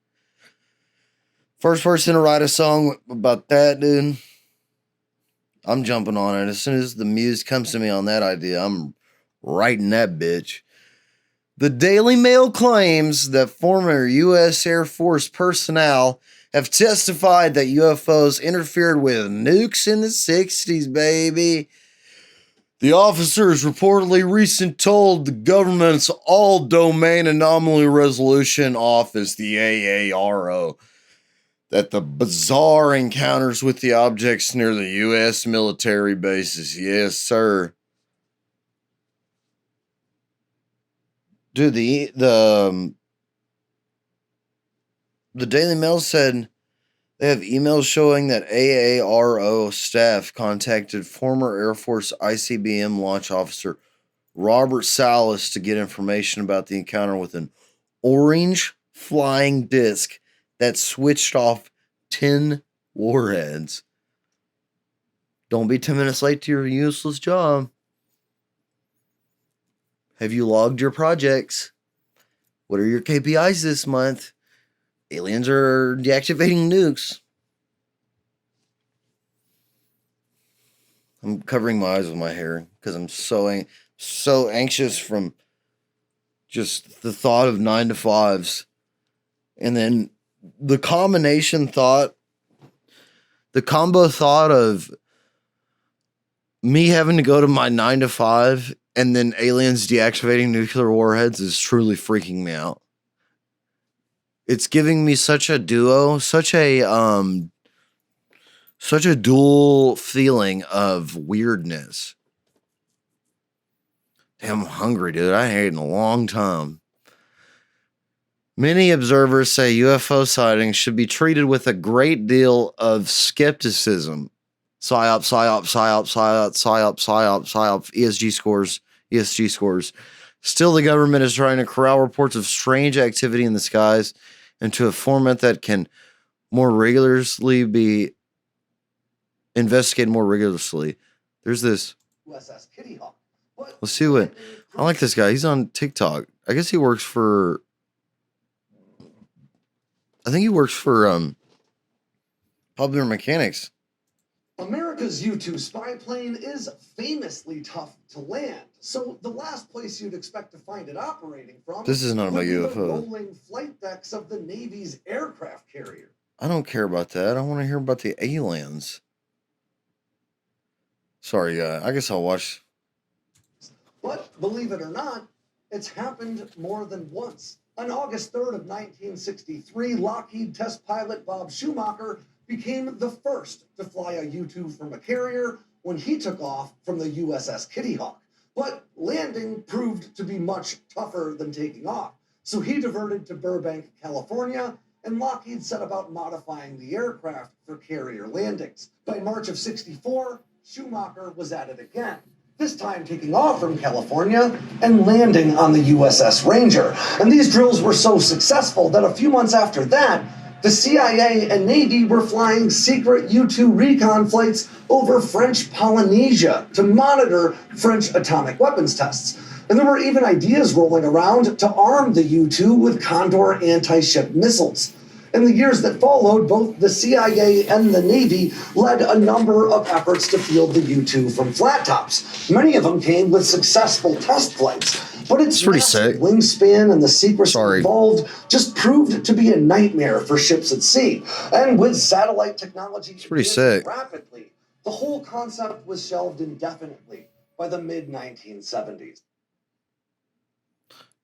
First person to write a song about that, dude. I'm jumping on it. As soon as the muse comes to me on that idea, I'm writing that bitch. The Daily Mail claims that former U.S. Air Force personnel have testified that UFOs interfered with nukes in the 60s, baby. The officers reportedly recently told the government's All-Domain Anomaly Resolution Office, the AARO, that the bizarre encounters with the objects near the U.S. military bases. Yes, sir. Dude, the Daily Mail said they have emails showing that AARO staff contacted former Air Force ICBM launch officer Robert Salas to get information about the encounter with an orange flying disc that switched off 10 warheads. Don't be 10 minutes late to your useless job. Have you logged your projects? What are your KPIs this month? Aliens are deactivating nukes. I'm covering my eyes with my hair because I'm so anxious from just the thought of 9 to 5s. And then the combo thought of me having to go to my 9 to 5 and then aliens deactivating nuclear warheads is truly freaking me out. It's giving me such a duo, such a dual feeling of weirdness. Damn, I'm hungry, dude. I ain't ate in a long time. Many observers say UFO sightings should be treated with a great deal of skepticism. PSYOP, PSYOP, PSYOP, PSYOP, PSYOP, PSYOP, PSYOP, ESG scores. Still, the government is trying to corral reports of strange activity in the skies into a format that can more regularly be investigated more rigorously. There's this. USS Kitty Hawk. Let's see what. I like this guy. He's on TikTok. I guess he works for. I think he works for Popular Mechanics. America's U-2 spy plane is famously tough to land, so the last place you'd expect to find it operating from. This is not about would be UFO. The rolling flight decks of the Navy's aircraft carrier. I don't care about that. I want to hear about the aliens. Sorry, I guess I'll watch. But believe it or not, it's happened more than once. On August 3rd of 1963, Lockheed test pilot Bob Schumacher became the first to fly a U-2 from a carrier when he took off from the USS Kitty Hawk. But landing proved to be much tougher than taking off. So he diverted to Burbank, California, and Lockheed set about modifying the aircraft for carrier landings. By March of '64, Schumacher was at it again, this time taking off from California and landing on the USS Ranger. And these drills were so successful that a few months after that, the CIA and Navy were flying secret U-2 recon flights over French Polynesia to monitor French atomic weapons tests. And there were even ideas rolling around to arm the U-2 with Condor anti-ship missiles. In the years that followed, both the CIA and the Navy led a number of efforts to field the U-2 from flat tops. Many of them came with successful test flights. But its pretty massive sick. Wingspan and the secrecy involved just proved to be a nightmare for ships at sea. And with satellite technology pretty sick. rapidly, the whole concept was shelved indefinitely by the mid-1970s.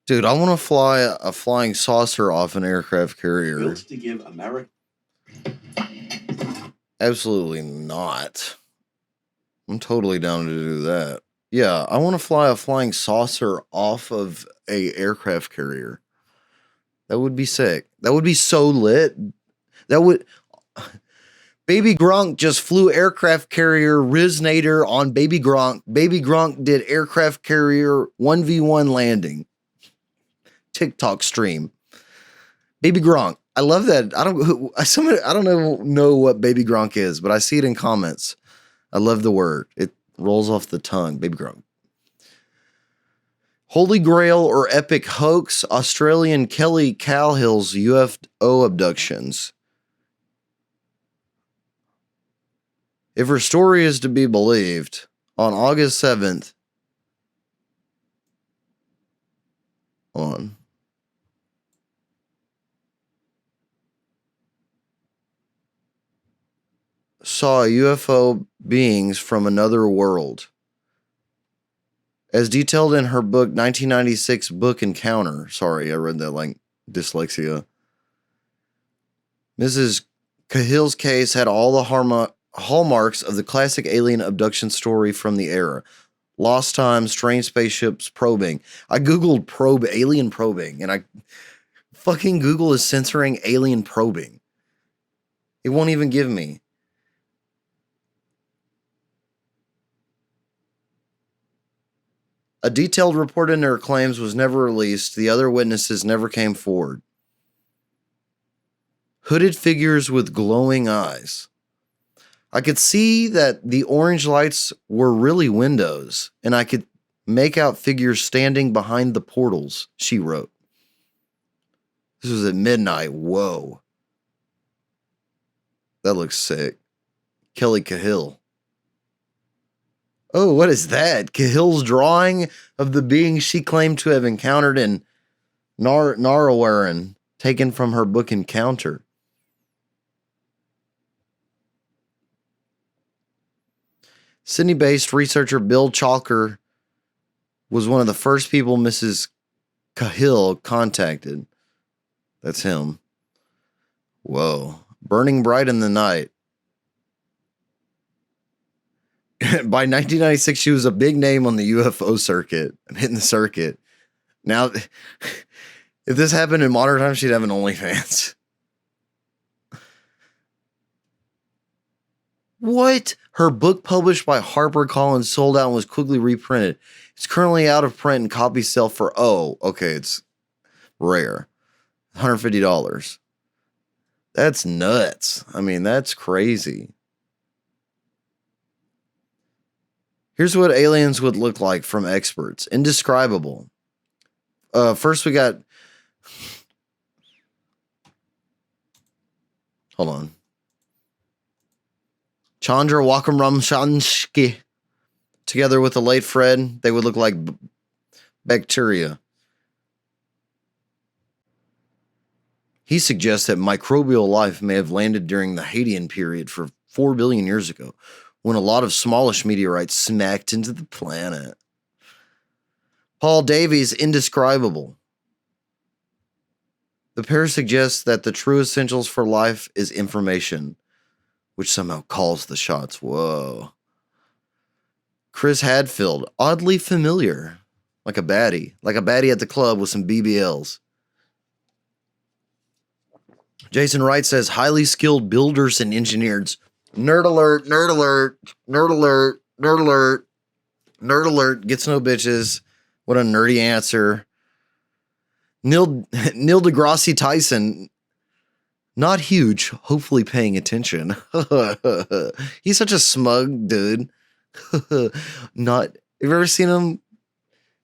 Dude, I want to fly a flying saucer off an aircraft carrier. Built to give America. Absolutely not. I'm totally down to do that. Yeah, I want to fly a flying saucer off of a aircraft carrier. That would be sick. That would be so lit. That would. Baby Gronk just flew aircraft carrier Riznator on Baby Gronk. Baby Gronk did aircraft carrier 1v1 landing. TikTok stream. Baby Gronk. I love that. I don't know what Baby Gronk is, but I see it in comments. I love the word. It rolls off the tongue. Baby Gronk. Holy Grail or epic hoax, Australian Kelly Cowhill's UFO abductions. If her story is to be believed, on August 7th, saw UFO beings from another world. As detailed in her book, 1996 book Encounter. Sorry, I read that like dyslexia. Mrs. Cahill's case had all the hallmarks of the classic alien abduction story from the era. Lost time, strange spaceships, probing. I Googled alien probing, and fucking Google is censoring alien probing. It won't even give me. A detailed report into her claims was never released. The other witnesses never came forward. Hooded figures with glowing eyes. I could see that the orange lights were really windows, and I could make out figures standing behind the portals, she wrote. This was at midnight. Whoa. That looks sick. Kelly Cahill. Oh, what is that? Cahill's drawing of the being she claimed to have encountered in Narawaran, taken from her book Encounter. Sydney-based researcher Bill Chalker was one of the first people Mrs. Cahill contacted. That's him. Whoa. Burning bright in the night. By 1996, she was a big name on the UFO circuit. I'm hitting the circuit. Now, if this happened in modern times, she'd have an OnlyFans. What? Her book, published by HarperCollins, sold out and was quickly reprinted. It's currently out of print and copies sell for, it's rare. $150. That's nuts. I mean, that's crazy. Here's what aliens would look like from experts. Indescribable. First we got... Hold on. Chandra Wakaramshansky. Together with the late Fred, they would look like bacteria. He suggests that microbial life may have landed during the Hadean period for 4 billion years ago, when a lot of smallish meteorites smacked into the planet. Paul Davies, indescribable. The pair suggests that the true essentials for life is information, which somehow calls the shots. Whoa. Chris Hadfield, oddly familiar. Like a baddie at the club with some BBLs. Jason Wright says, highly skilled builders and engineers. Nerd alert, nerd alert, nerd alert, nerd alert, nerd alert, gets no bitches. What a nerdy answer. Neil deGrasse Tyson, not huge, hopefully paying attention. He's such a smug dude. Have you ever seen him?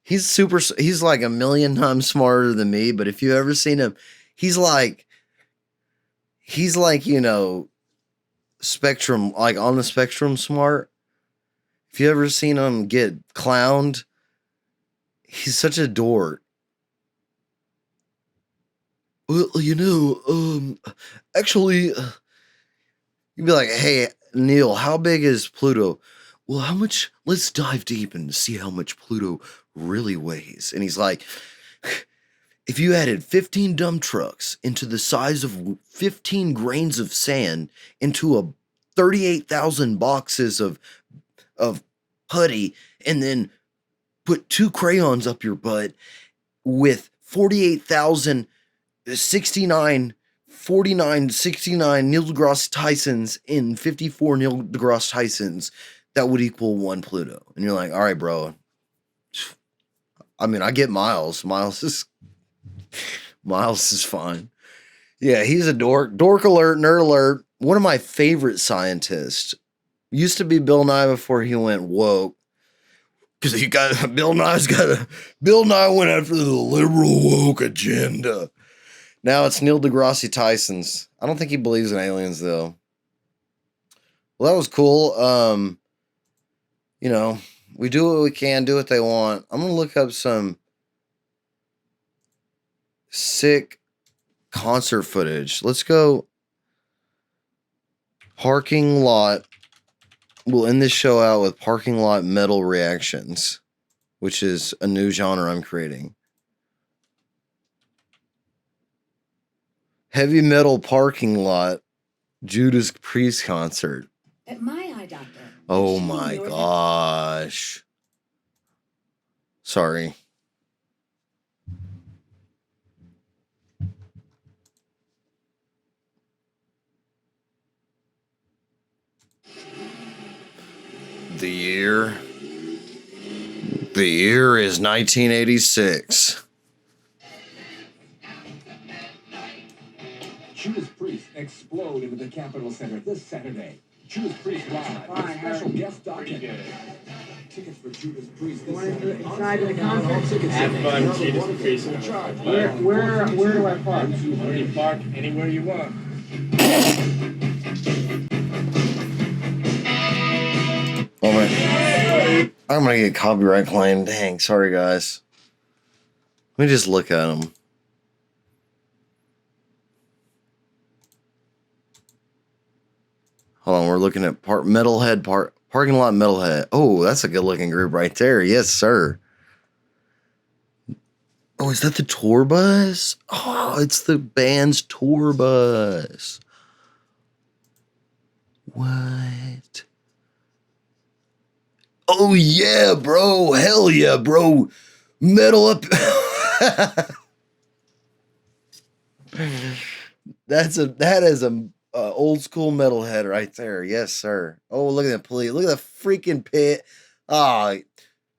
He's like a million times smarter than me, but if you ever seen him, he's like, spectrum, like on the spectrum smart. If you ever seen him get clowned, he's such a dork. Well, actually, you'd be like, hey, Neil, how big is Pluto? Well, how much? Let's dive deep and see how much Pluto really weighs. And he's like, if you added 15 dump trucks into the size of 15 grains of sand into a 38,000 boxes of putty and then put 2 crayons up your butt with 49 Neil deGrasse Tysons in 54 Neil deGrasse Tysons, that would equal 1 Pluto. And you're like, all right, bro. I mean, I get Miles. Miles is fine. Yeah, he's a dork. Dork alert, nerd alert. One of my favorite scientists. Used to be Bill Nye before he went woke. Because Bill Nye went after the liberal woke agenda. Now it's Neil deGrasse Tyson's. I don't think he believes in aliens, though. Well, that was cool. We do what we can, do what they want. I'm going to look up some sick concert footage. Let's go parking lot. We'll end this show out with parking lot metal reactions, which is a new genre I'm creating. Heavy metal parking lot Judas Priest concert. At my eye doctor. Oh my gosh. Sorry. The year The year is 1986. Judas Priest explode into the Capitol Center this Saturday. Judas Priest live with a special guest docket. Tickets for Judas Priest this Saturday. Inside of the concert. Have fun, Judas Priest. Where do I park? Where do you park? Anywhere you want. Oh man, I'm gonna get copyright claim. Dang, sorry guys. Let me just look at them. Hold on, we're looking at parking lot Metalhead. Oh, that's a good looking group right there. Yes, sir. Oh, is that the tour bus? Oh, it's the band's tour bus. What? Oh yeah, bro. Hell yeah, bro. Metal up. That is a old school metalhead right there. Yes, sir. Oh, look at that police. Look at the freaking pit. Ah,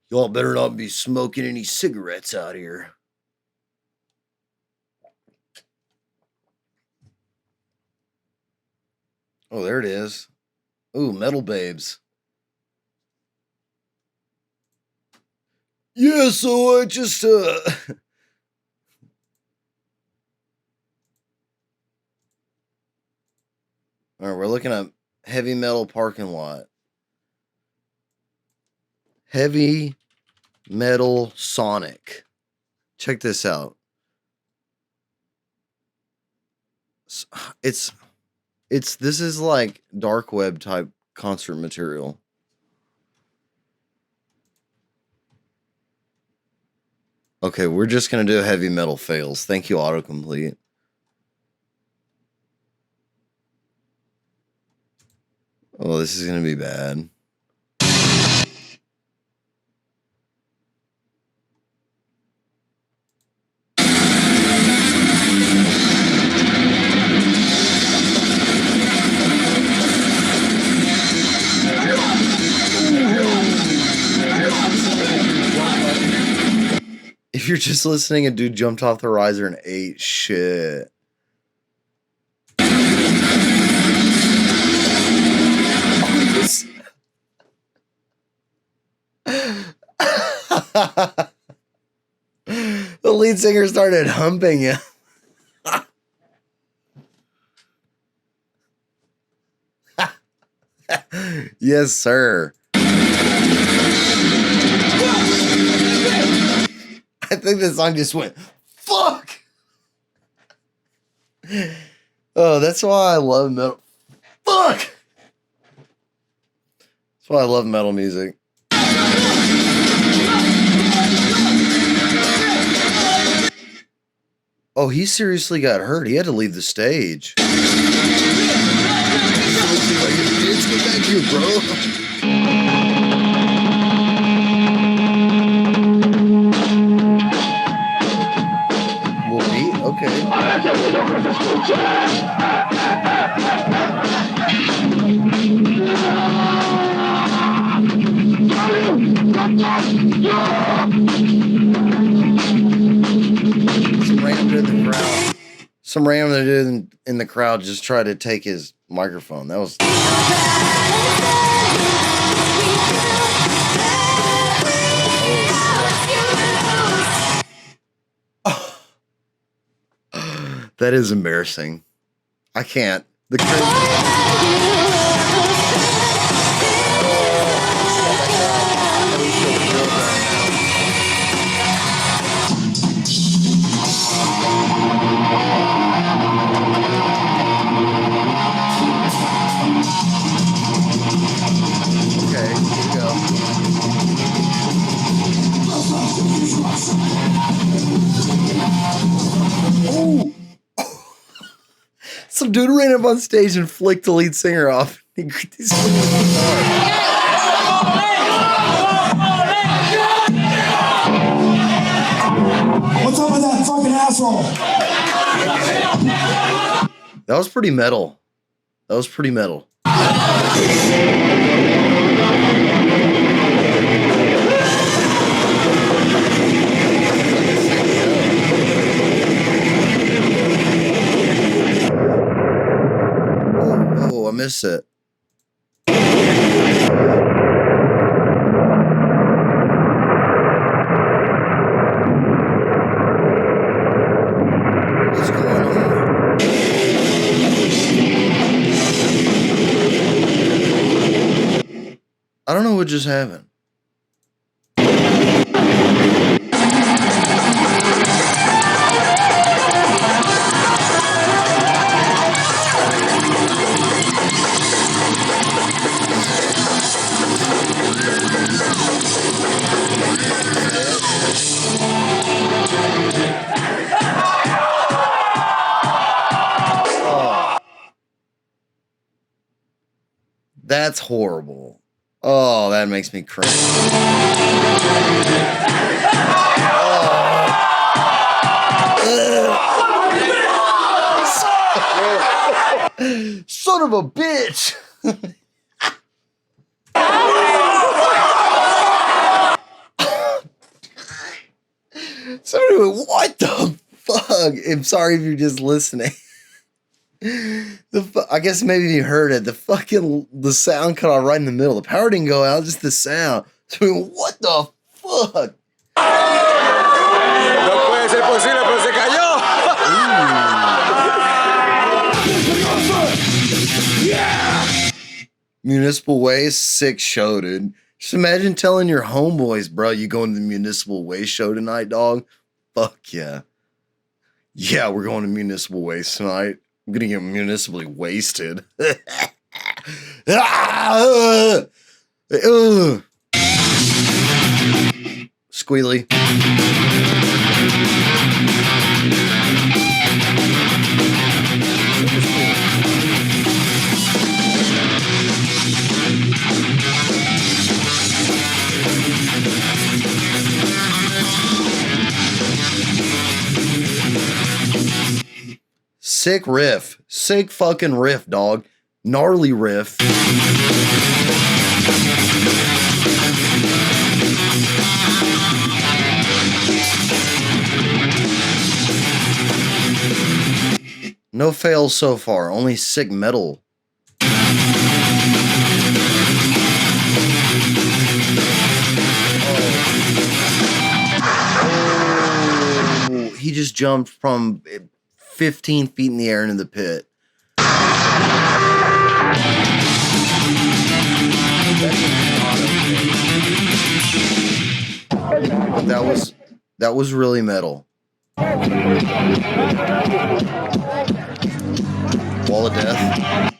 y'all better not be smoking any cigarettes out here. Oh, there it is. Ooh, metal babes. Yeah, so I just All right, we're looking at heavy metal parking lot. Heavy metal Sonic. Check this out. This is like dark web type concert material. Okay, we're just gonna do heavy metal fails. Thank you, autocomplete. Oh, this is gonna be bad. If you're just listening, a dude jumped off the riser and ate shit. The lead singer started humping him. Yes, sir. I think the song just went, fuck! Oh, that's why I love metal. Fuck! That's why I love metal music. Oh, he seriously got hurt. He had to leave the stage. Get back here, bro. Okay. Some random dude in the crowd just tried to take his microphone. That was. That is embarrassing. I can't. The Okay, here we go. Oh! Some dude ran up on stage and flicked the lead singer off. He's What's up with that fucking asshole? That was pretty metal. That was pretty metal. sit. What's going on? I don't know what just happened. Oh, that's horrible. Oh, that makes me cringe. Oh. Son of a bitch. Somebody went, what the fuck? I'm sorry if you're just listening. I guess maybe you heard it. The sound cut off right in the middle. The power didn't go out, just the sound. So we went, what the fuck? No puede ser posible, pero se cayó. Municipal Waste, sick show, dude. Just imagine telling your homeboys, bro, you going to the Municipal Waste show tonight, dog? Fuck yeah. Yeah, we're going to Municipal Waste tonight. I'm gonna get municipally wasted. Squealy. Sick riff. Sick fucking riff, dog. Gnarly riff. No fails so far, only sick metal. Oh, he just jumped from 15 feet in the air into the pit. That was really metal. Wall of Death.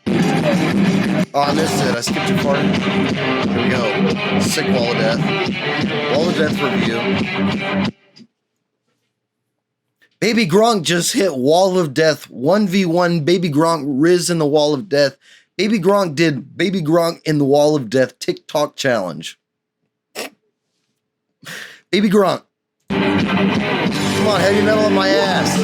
Oh, I missed it. I skipped too far. Here we go. Sick Wall of Death. Wall of Death review. Baby Gronk just hit Wall of Death. 1v1 Baby Gronk Riz in the Wall of Death. Baby Gronk did Baby Gronk in the Wall of Death TikTok challenge. Baby Gronk. Come on, heavy metal on my ass.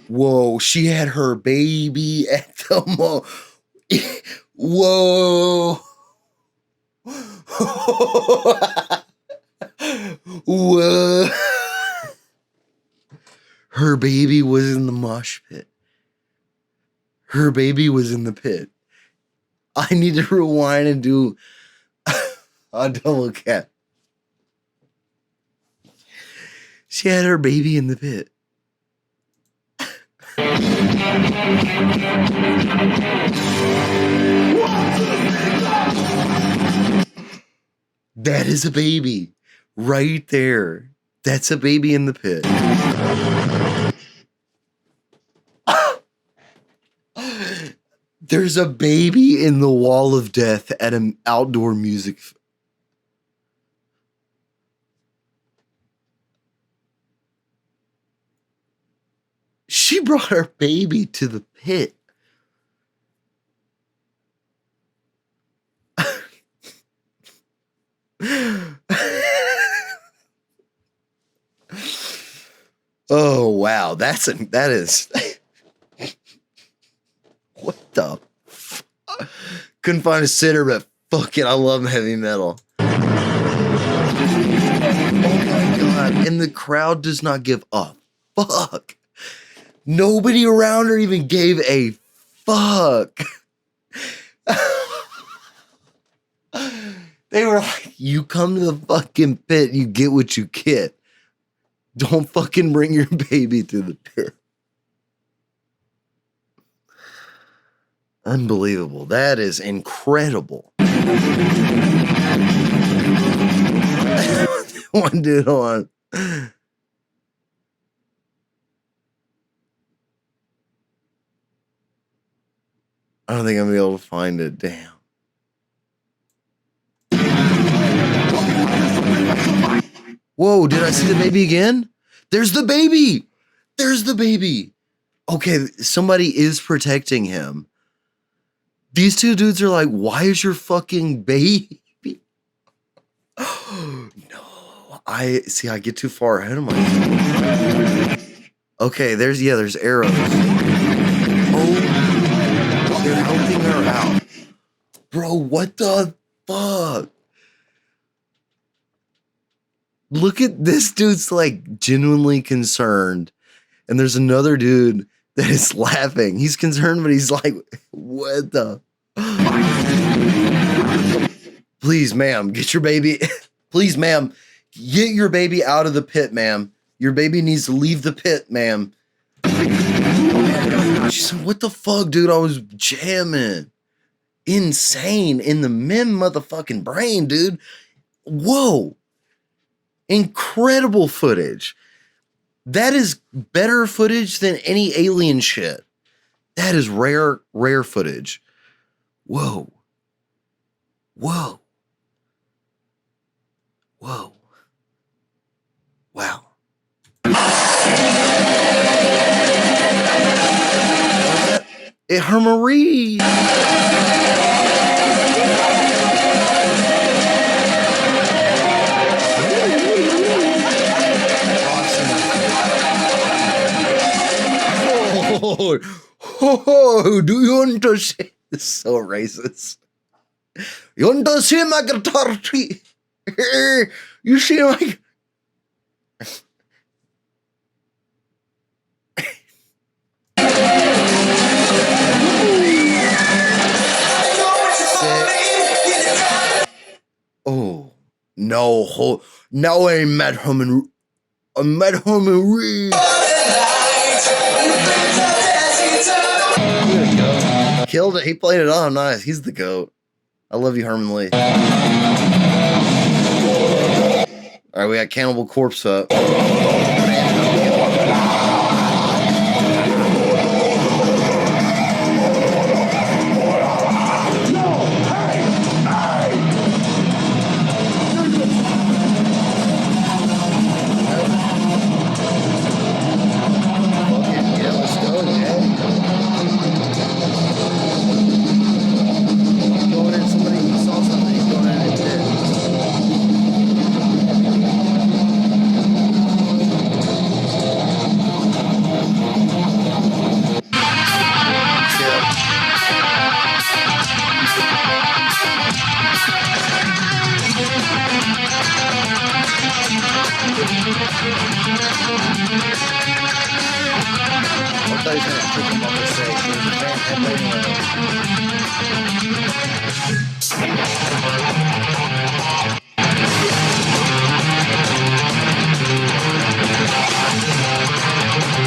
Whoa, she had her baby at the Whoa. Whoa. Her baby was in the mosh pit. Her baby was in the pit. I need to rewind and do a double cap. She had her baby in the pit. That is a baby right there. That's a baby in the pit. There's a baby in the Wall of Death at an outdoor music. She brought her baby to the pit. Oh wow, that is what the couldn't find a sitter, but fuck it, I love heavy metal. Oh my god, and the crowd does not give a fuck. Nobody around her even gave a fuck. They were like, you come to the fucking pit, you get what you get. Don't fucking bring your baby to the pit. Unbelievable. That is incredible. One dude on. I don't think I'm gonna be able to find it. Damn. Whoa, did I see the baby again? There's the baby. There's the baby. Okay, somebody is protecting him. These two dudes are like, why is your fucking baby? No, I get too far ahead of myself. Okay, there's arrows. Oh, they're helping her out. Bro, what the fuck? Look at this dude's like genuinely concerned. And there's another dude that is laughing. He's concerned, but he's like, what the? Please, ma'am, get your baby. Please, ma'am, get your baby out of the pit, ma'am. Your baby needs to leave the pit, ma'am. She said, what the fuck, dude? I was jamming. Insane in the motherfucking brain, dude. Whoa. Incredible footage. That is better footage than any alien shit. That is rare footage. Whoa. Whoa. Whoa. Wow. It her Marie. Oh, do you want to see? This is so racist. You want to see my guitar tree? You see my... Oh, no. Now I met him and Reed. Killed it. He played it on nice. He's the GOAT. I love you, Herman Lee. All right, we got Cannibal Corpse up.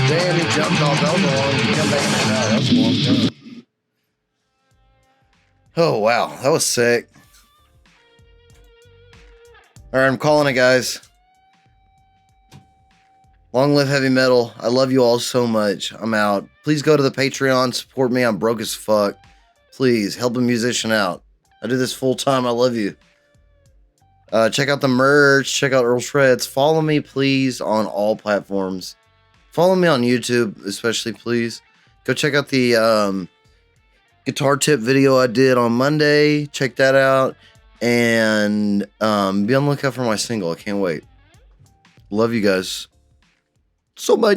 Damn, he jumped off Elbow and come back and out. That's a long time. Oh, wow. That was sick. All right, I'm calling it, guys. Long live heavy metal. I love you all so much. I'm out. Please go to the Patreon. Support me. I'm broke as fuck. Please help a musician out. I do this full time. I love you. Check out the merch. Check out Earlshreds. Follow me, please, on all platforms. Follow me on YouTube, especially, please. Go check out the guitar tip video I did on Monday. Check that out. And be on the lookout for my single. I can't wait. Love you guys so much.